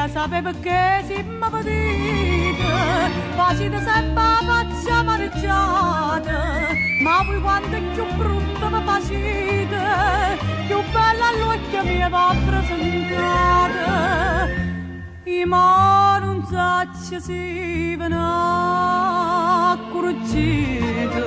sapeva che si mi patite, facite sempre la faccia amareggiata, ma voi quanto è più brutta mi facete, più bella all'occhio mia va presentata. I ma non saccia si vena curcite,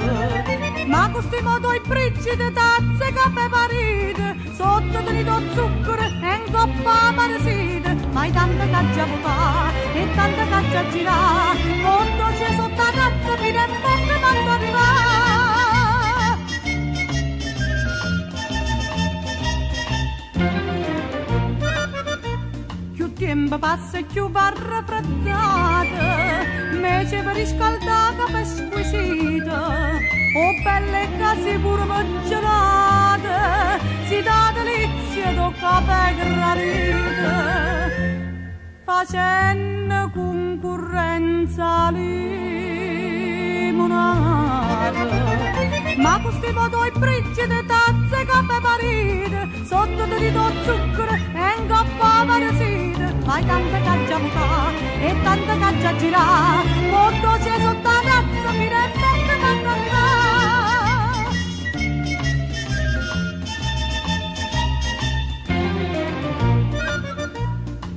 ma questi modo i brigide tazze cappe parite, sotto tenito zucchero e in coppa paresite, ma tanta caccia votà e tanta caccia girà, quando c'è sotto la tazza mi remette quando arriva. Tempo passa e più va raffreddata, invece per riscaldata per squisita, o belle case pure gelate, si dà delizia tocca per gradita, facendo concorrenza limonata. Ma questi modo i brigide tazze cappe parite, sotto tenito zucchero e in coppa paresite, ma tanta caccia fa e tanta caccia girà, quando c'è sotto la tazza mi remette quando arriva.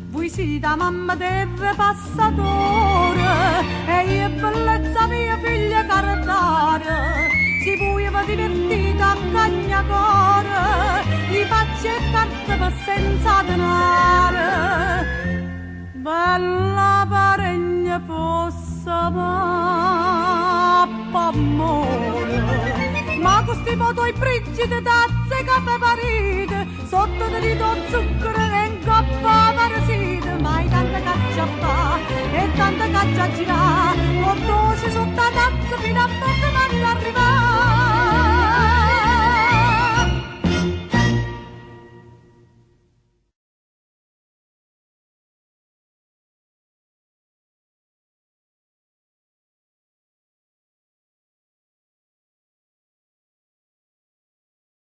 Voi siete la mamma del passatore e io bellezza mia figlia carattere, si voleva divertita a cagnacore, gli faccio e carte per senza denaro, bella paregna fosse pappa amore, ma questi modo i brigide tazze cappe parite, sotto tenito zucchero e in